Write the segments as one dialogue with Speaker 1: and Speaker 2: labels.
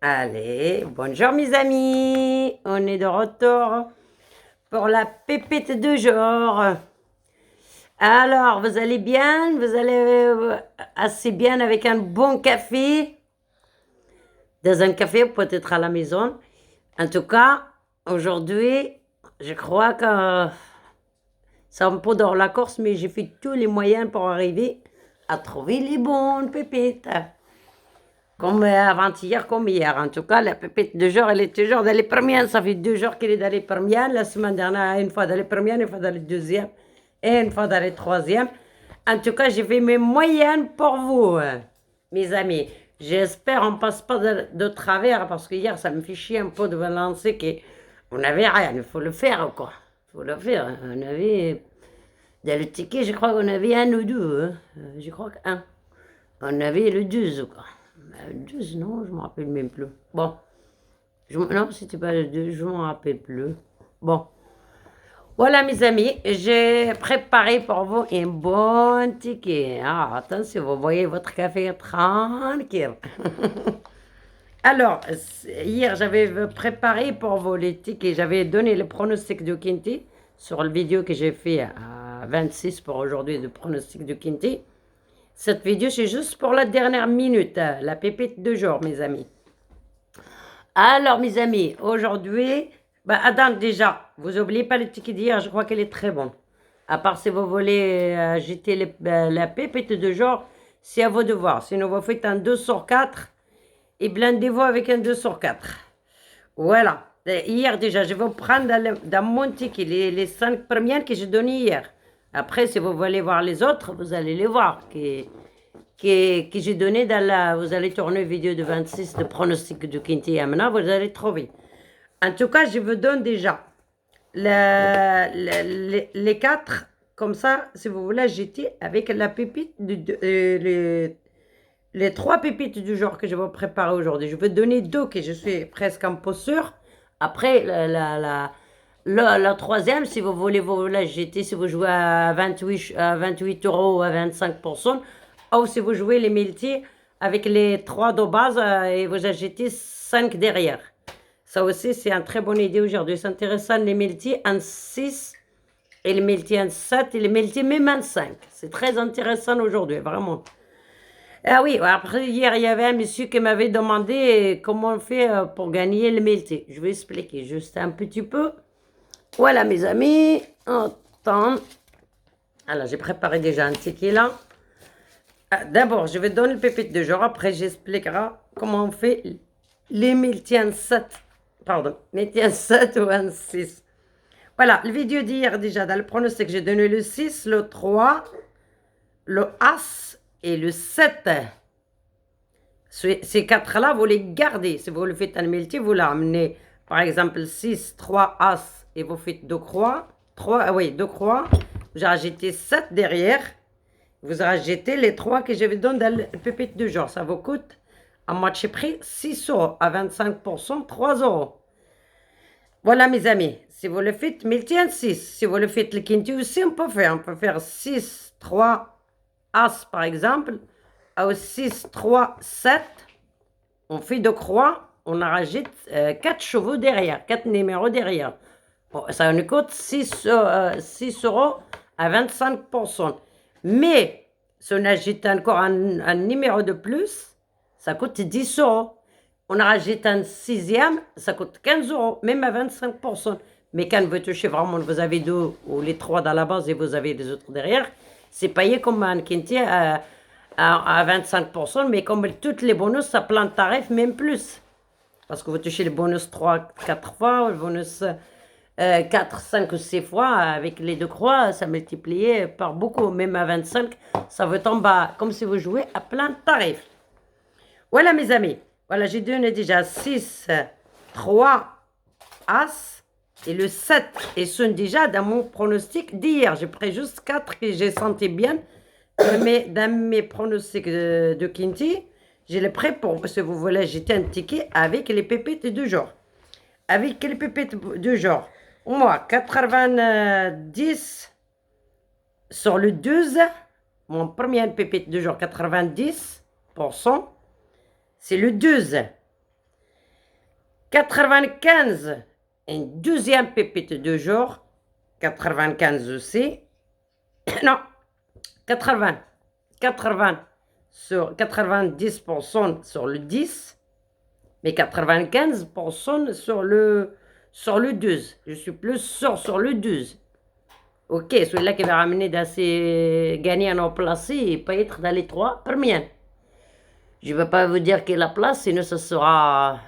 Speaker 1: Allez, bonjour mes amis, on est de retour pour la pépite du jour. Alors, vous allez bien? Vous allez assez bien avec un bon café? Dans un café, peut-être à la maison. En tout cas, aujourd'hui, je crois que c'est un peu dans la course, mais j'ai fait tous les moyens pour arriver à trouver les bonnes pépites. Comme avant-hier, comme hier. En tout cas, la pépite de jour, elle est toujours dans les premières. Ça fait 2 jours qu'elle est dans les premières. La semaine dernière, une fois dans les premières, une fois dans les deuxièmes et une fois dans les troisièmes. En tout cas, j'ai fait mes moyennes pour vous, mes amis. J'espère qu'on ne passe pas de travers parce que hier, ça me fait chier un peu de vous lancer qu'on n'avait rien. Il faut le faire, quoi. Il faut le faire. On avait, dans le ticket, je crois qu'on avait un ou deux. Je crois qu'un. On avait le 12, quoi. Le 12, non, je ne me rappelle même plus. Bon, non, c'était pas le 2, je ne me rappelle plus. Bon, voilà mes amis, j'ai préparé pour vous un bon ticket. Ah, attention, vous voyez votre café tranquille. Alors, hier, j'avais préparé pour vous les tickets. J'avais donné le pronostic de Kinty sur la vidéo que j'ai fait à 26 pour aujourd'hui, de pronostic de Kinty. Cette vidéo, c'est juste pour la dernière minute, la pépite de jour, mes amis. Alors, mes amis, aujourd'hui, Adam, déjà, vous n'oubliez pas le ticket d'hier, je crois qu'elle est très bonne. À part si vous voulez jeter la pépite de jour, c'est à vous de voir. Sinon, vous faites un 2 sur 4 et blindez-vous avec un 2 sur 4. Voilà. Hier, déjà, je vais vous prendre dans mon ticket les 5 premières que j'ai données hier. Après, si vous voulez voir les autres, vous allez les voir. Que j'ai donné dans la. Vous allez tourner une vidéo de 26 de pronostic de Kinty Amna, vous allez trouver. En tout cas, je vous donne déjà les 4, comme ça, si vous voulez jeter avec la pépite, les 3 pépites du genre que je vais préparer aujourd'hui. Je vais donner 2 que je suis presque un peu sûre. Après, la troisième, si vous voulez vous la jeter, si vous jouez à 28 euros ou à 25%, ou si vous jouez les multis avec les 3 de base et vous achetez 5 derrière. Ça aussi, c'est une très bonne idée aujourd'hui. C'est intéressant, les multis en 6 et les multis en 7 et les multis même en 5. C'est très intéressant aujourd'hui, vraiment. Ah oui, après hier, il y avait un monsieur qui m'avait demandé comment on fait pour gagner le multi. Je vais expliquer juste un petit peu. Voilà mes amis, attends. Alors j'ai préparé déjà un ticket là. D'abord, je vais donner le pépite de jour, après j'expliquerai comment on fait les multi en 7. Pardon, multi en 7 ou en 6. Voilà, le vidéo d'hier déjà, dans le pronostic, j'ai donné le 6, le 3, le As et le 7. Ces 4-là, vous les gardez. Si vous le faites en multi, vous l'amenez, par exemple, 6, 3, As, et vous faites 2 croix. 2 croix. Vous rajoutez 7 derrière. Vous rajoutez les 3 que je vous donne dans le pépite du jour. Ça vous coûte, à moitié prix, 6 euros. À 25%, 3 euros. Voilà, mes amis. Si vous le faites, multi en 6. Si vous le faites le quinti aussi, on peut faire. On peut faire 6, 3, As, par exemple. Au 6, 3, 7, on fait 2 croix, on en rajoute 4 chevaux derrière, 4 numéros derrière. Bon, ça nous coûte 6 euros à 25%. Mais si on ajoute encore un numéro de plus, ça coûte 10 euros. On rajoute un sixième, ça coûte 15 euros, même à 25%. Mais quand vous touchez vraiment, vous avez 2 ou les 3 dans la base et vous avez les autres derrière, c'est payé comme un quintier à 25%, mais comme tous les bonus, ça plante tarif, même plus. Parce que vous touchez le bonus 3, 4 fois, le bonus 4, 5 ou 6 fois, avec les 2 croix, ça multiplié par beaucoup, même à 25, ça vous tombe comme si vous jouez à plein tarif. Voilà mes amis, voilà, j'ai donné déjà 6, 3, As, et le 7, et sont déjà dans mon pronostic d'hier. J'ai pris juste 4 que j'ai senti bien. Mais dans mes pronostics de Kinty, j'ai le prêt pour, si vous voulez, jeter un ticket avec les pépites du jour. Avec les pépites du jour. Moi, 90 sur le 12, mon premier pépite du jour, 90%, c'est le 12. 95, une deuxième pépite de jour. 95 aussi. Non, 80. 80 sur 90% sur le 10, mais 95% sur le 12. Je suis plus sur le 12. Ok, celui-là qui va ramener d'assez gagner en placé et pas être dans les 3 premiers. Je ne vais pas vous dire quelle est la place, sinon ce sera,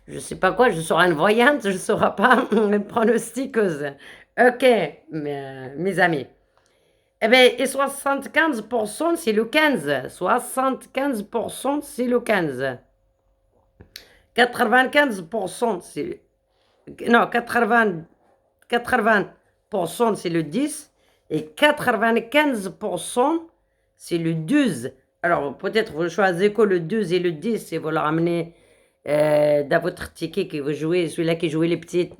Speaker 1: je ne sais pas quoi, je serai une voyante, je ne serai pas une pronostiqueuse. Ok, mes amis. Eh bien, et 75%, c'est le 15. 75%, c'est le 15. 95%, c'est... Non, 80%, c'est le 10. Et 95%, c'est le 12. Alors, peut-être vous choisissez que le 12 et le 10 et vous le ramenez dans votre ticket que vous jouez, celui-là qui joue les petits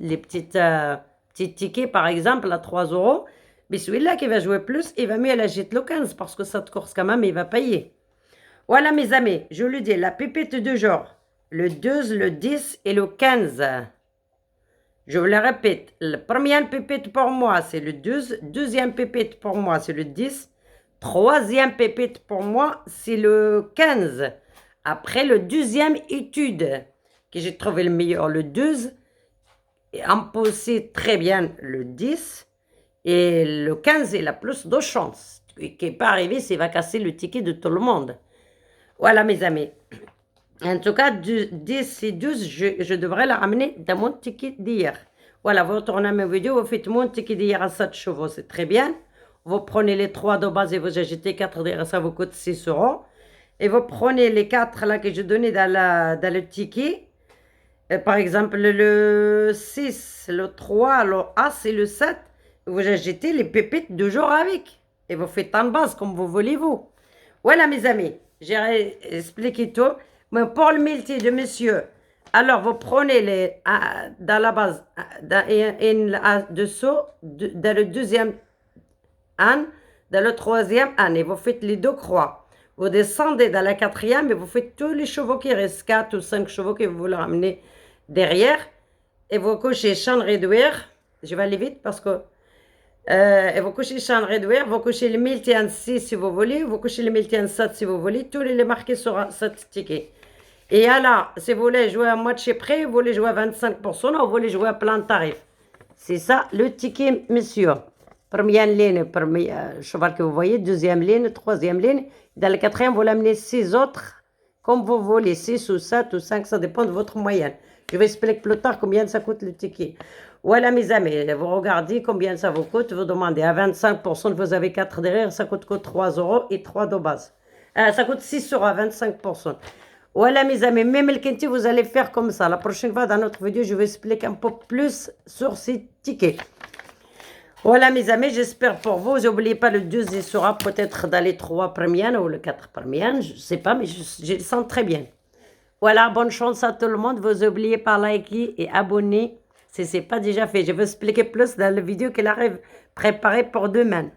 Speaker 1: tickets, par exemple, à 3 euros. Mais celui-là qui va jouer plus, il va mieux aller acheter le 15 parce que cette course, quand même, il va payer. Voilà, mes amis, je le dis, la pépite de genre, le 12, le 10 et le 15. Je vous le répète, la première pépite pour moi, c'est le 12. Deuxième pépite pour moi, c'est le 10. Troisième pépite pour moi, c'est le 15. Après, le deuxième étude que j'ai trouvé le meilleur, le 12. Et en poussé très bien le 10. Et le 15, il a plus de chance. Ce qui n'est pas arrivé, c'est qu'il va casser le ticket de tout le monde. Voilà, mes amis. En tout cas, 10 et 12, je devrais la ramener dans mon ticket d'hier. Voilà, vous retournez à mes vidéos, vous faites mon ticket d'hier à 7 chevaux, c'est très bien. Vous prenez les 3 de base et vous ajoutez 4 derrière, ça vous coûte 6 euros. Et vous prenez les 4 là que je donnais dans le ticket. Par exemple, le 6, le 3, le As et le 7. Vous ajoutez les pépites de jour avec. Et vous faites en base comme vous voulez vous. Voilà mes amis, j'ai expliqué tout. Mais pour le multi de monsieur, alors vous prenez dans la base, dessous, dans le deuxième âne, dans le troisième âne, et vous faites les 2 croix. Vous descendez dans la quatrième et vous faites tous les chevaux qui restent, 4 ou 5 chevaux que vous voulez ramener derrière. Et vous couchez champ réduire. Je vais aller vite parce que... et vous couchez champ réduire, vous couchez le multi en 6 si vous voulez, vous couchez le multi en 7 si vous voulez, tous les marqués sur cette ticket. Et alors, si vous voulez jouer à moitié près, vous voulez jouer à 25%, ou vous voulez jouer à plein tarif. C'est ça le ticket, monsieur. Première ligne, premier cheval que vous voyez, deuxième ligne, troisième ligne. Dans le quatrième, vous l'amenez 6 autres, comme vous voulez, 6 ou 7 ou 5, ça dépend de votre moyenne. Je vais expliquer plus tard combien ça coûte le ticket. Voilà mes amis, vous regardez combien ça vous coûte, vous demandez à 25%, vous avez 4 derrière, ça coûte que 3 euros et 3 de base. Ça coûte 6 euros à 25%. Voilà mes amis, même le quinti, vous allez faire comme ça. La prochaine fois, dans notre vidéo, je vais expliquer un peu plus sur ces tickets. Voilà mes amis, j'espère pour vous. N'oubliez pas le 2, il sera peut-être dans les 3 premières ou le 4 premières, je ne sais pas, mais je le sens très bien. Voilà, bonne chance à tout le monde. Vous n'oubliez pas liker et abonner si ce n'est pas déjà fait. Je vais expliquer plus dans la vidéo qu'il arrive préparée pour demain.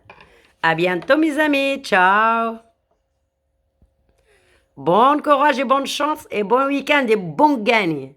Speaker 1: À bientôt mes amis, ciao. Bon courage et bonne chance et bon week-end et bon gagne.